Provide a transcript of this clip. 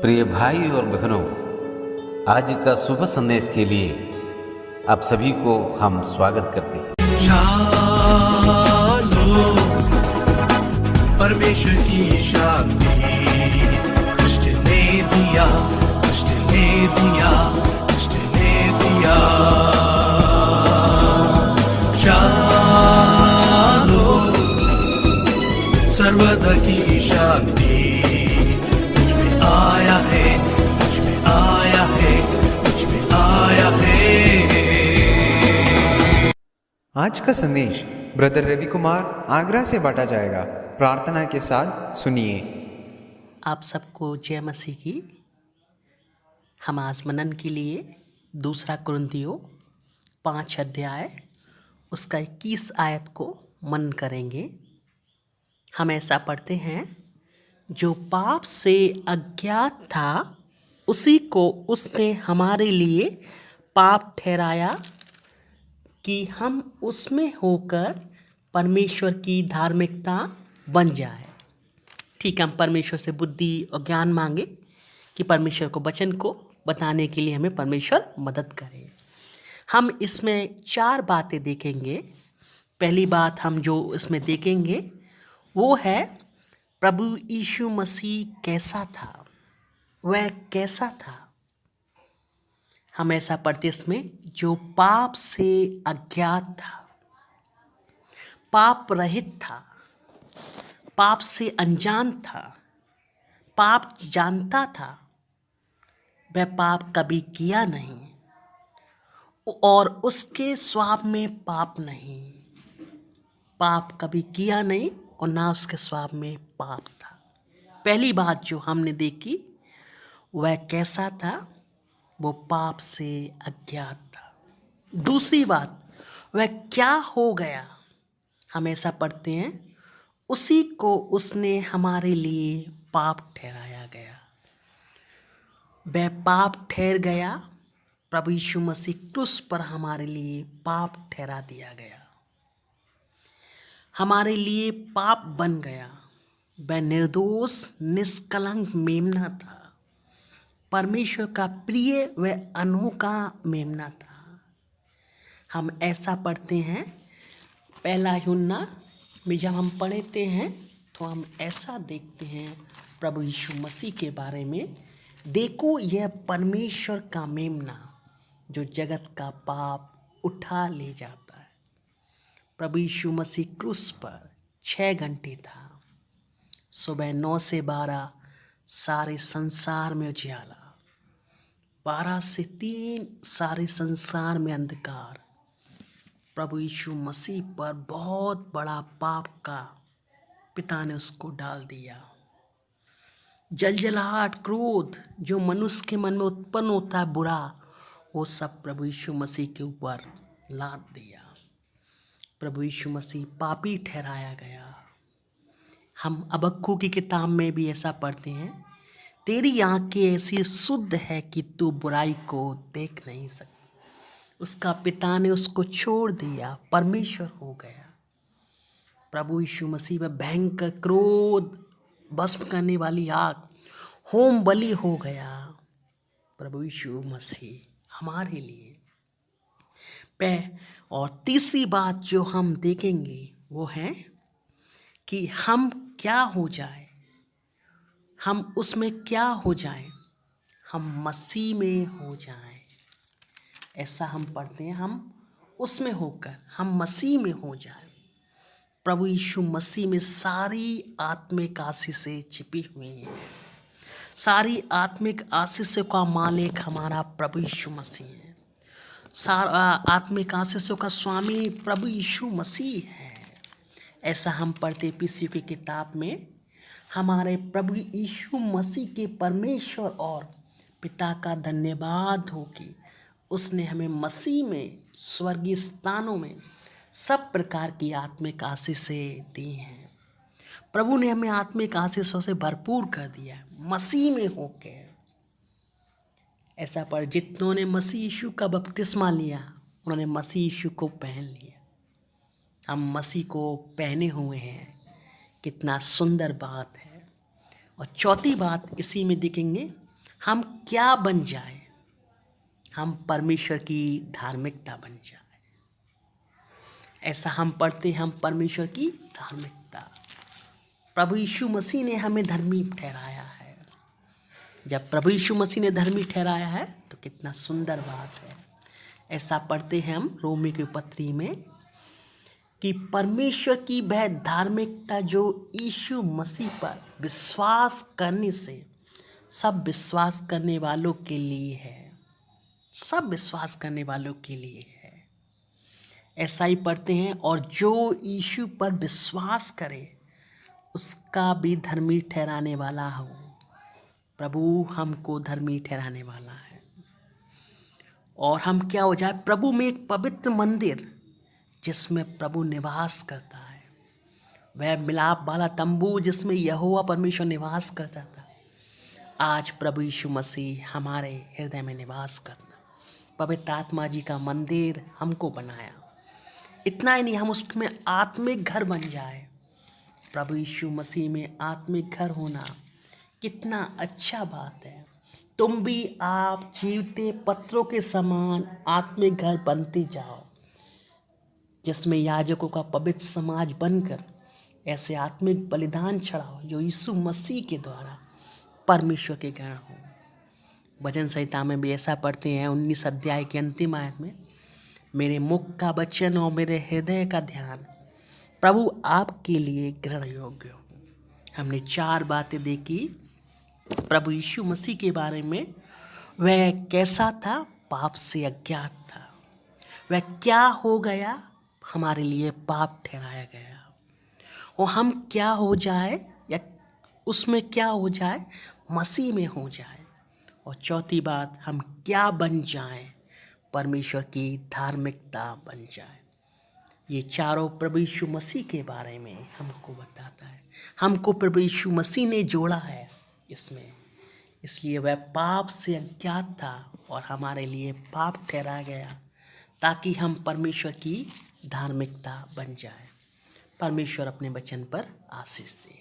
प्रिय भाई और बहनों, आज का शुभ संदेश के लिए आप सभी को हम स्वागत करते हैं। चालो परमेश्वर की शांति कष्ट ने दिया, कष्ट ने दिया, कष्ट ने दिया। चालो सर्वदा की शांति मुझ में आया है, मुझ में आया है, मुझ में आया है। आज का संदेश ब्रदर रवि कुमार आगरा से बांटा जाएगा। प्रार्थना के साथ सुनिए। आप सबको जय मसीह की। हम आज मनन के लिए दूसरा कुरिन्थियों 5 अध्याय उसका 21 आयत को मनन करेंगे। हम ऐसा पढ़ते हैं, जो पाप से अज्ञात था उसी को उसने हमारे लिए पाप ठहराया कि हम उसमें होकर परमेश्वर की धार्मिकता बन जाए। ठीक है, हम परमेश्वर से बुद्धि और ज्ञान मांगे कि परमेश्वर को वचन को बताने के लिए हमें परमेश्वर मदद करे। हम इसमें 4 बातें देखेंगे। पहली बात हम जो इसमें देखेंगे वो है प्रभु यीशु मसीह कैसा था, वह कैसा था। हम ऐसा पढ़ते इसमें, जो पाप से अज्ञात था, पाप रहित था, पाप से अनजान था, पाप जानता था, वह पाप कभी किया नहीं और उसके स्वभाव में पाप नहीं। पाप कभी किया नहीं और ना उसके स्वभाव में पाप था। पहली बात जो हमने देखी, वह कैसा था, वो पाप से अज्ञात था। दूसरी बात, वह क्या हो गया। हम ऐसा पढ़ते हैं, उसी को उसने हमारे लिए पाप ठहराया गया। वह पाप ठहर गया, प्रभु यीशु मसीह क्रूस पर हमारे लिए पाप ठहरा दिया गया, हमारे लिए पाप बन गया। वह निर्दोष निष्कलंक मेमना था, परमेश्वर का प्रिय व अनोखा मेमना था। हम ऐसा पढ़ते हैं, पहला यूहन्ना में जब हम पढ़ते हैं तो हम ऐसा देखते हैं प्रभु यीशु मसीह के बारे में। देखो, यह परमेश्वर का मेमना जो जगत का पाप उठा ले जाता है। प्रभु यीशु मसीह क्रूस पर 6 घंटे था। सुबह 9 से 12 सारे संसार में उजियाला, 12 से 3 सारे संसार में अंधकार। प्रभु यीशु मसीह पर बहुत बड़ा पाप का पिता ने उसको डाल दिया। जलजलाहट, क्रोध जो मनुष्य के मन में उत्पन्न होता है बुरा, वो सब प्रभु यीशु मसीह के ऊपर लाद दिया। प्रभु यीशु मसीह पापी ठहराया गया। हम हबक्कू की किताब में भी ऐसा पढ़ते हैं, तेरी आंखें ऐसी शुद्ध है कि तू बुराई को देख नहीं सकती। उसका पिता ने उसको छोड़ दिया, परमेश्वर हो गया। प्रभु यीशु मसीह में भयंकर क्रोध, भस्म करने वाली आग, होम बलि हो गया। प्रभु यीशु मसीह हमारे लिए और तीसरी बात जो हम देखेंगे वो है कि हम क्या हो जाए, हम उसमें क्या हो जाए, हम मसीह में हो जाएं। ऐसा हम पढ़ते हैं, हम उसमें होकर हम मसीह में हो जाएं। प्रभु यीशु मसीह में सारी आत्मिक आशीषें छिपी हुई हैं। सारी आत्मिक आशीषों का मालिक हमारा प्रभु यीशु मसीह है। सारा आत्मिक आशीषों का स्वामी प्रभु यीशु मसीह है। ऐसा हम पढ़ते इफिसियों की किताब में, हमारे प्रभु यीशु मसीह के परमेश्वर और पिता का धन्यवाद हो कि उसने हमें मसीह में स्वर्गीय स्थानों में सब प्रकार की आत्मिक आशीषें दी हैं। प्रभु ने हमें आत्मिक आशीषों से भरपूर कर दिया है मसीह में होकर। ऐसा पर जितनों ने मसीह यीशु का बपतिस्मा लिया, उन्होंने मसीह यीशु को पहन लिया। हम मसीह को पहने हुए हैं, कितना सुंदर बात है। और चौथी बात इसी में देखेंगे, हम क्या बन जाए? हम परमेश्वर की धार्मिकता बन जाए। ऐसा हम पढ़ते हैं, हम परमेश्वर की धार्मिकता। प्रभु यीशु मसीह ने हमें धर्मी ठहराया है। जब प्रभु यीशु मसीह ने धर्मी ठहराया है तो कितना सुंदर बात है। ऐसा पढ़ते हैं हम रोमी की पत्री में कि परमेश्वर की वह धार्मिकता जो यीशु मसीह पर विश्वास करने से सब विश्वास करने वालों के लिए है। सब विश्वास करने वालों के लिए है। ऐसा ही पढ़ते हैं, और जो यीशु पर विश्वास करे उसका भी धर्मी ठहराने वाला हो। प्रभु हमको धर्मी ठहराने वाला है। और हम क्या हो जाए? प्रभु में एक पवित्र मंदिर जिसमें प्रभु निवास करता है। वह मिलाप वाला तंबू जिसमें यहोवा परमेश्वर निवास करता था, आज प्रभु यीशु मसीह हमारे हृदय में निवास करता। पवित्र आत्मा जी का मंदिर हमको बनाया। इतना ही नहीं, हम उसमें आत्मिक घर बन जाए। प्रभु यीशु मसीह में आत्मिक घर होना कितना अच्छा बात है। तुम भी आप जीवते पत्रों के समान आत्मिक घर बनते जाओ, जिसमें याजकों का पवित्र समाज बनकर ऐसे आत्मिक बलिदान चढ़ाओ जो यीशु मसीह के द्वारा परमेश्वर के गण हो। भजन संहिता में भी ऐसा पढ़ते हैं 19 अध्याय की अंतिम आयत में, मेरे मुख का वचन और मेरे हृदय का ध्यान प्रभु आपके लिए ग्रहण योग्य हो। हमने 4 बातें देखी प्रभु यीशु मसीह के बारे में। वह कैसा था? पाप से अज्ञात था। वह क्या हो गया? हमारे लिए पाप ठहराया गया। और हम क्या हो जाए या उसमें क्या हो जाए? मसीह में हो जाए। और चौथी बात, हम क्या बन जाएं? परमेश्वर की धार्मिकता बन जाए। ये चारों प्रभु यीशु मसीह के बारे में हमको बताता है। हमको प्रभु यीशु मसीह ने जोड़ा है इसमें, इसलिए वह पाप से अज्ञात था और हमारे लिए पाप ठहराया गया ताकि हम परमेश्वर की धार्मिकता बन जाए। परमेश्वर अपने वचन पर आशीष दे।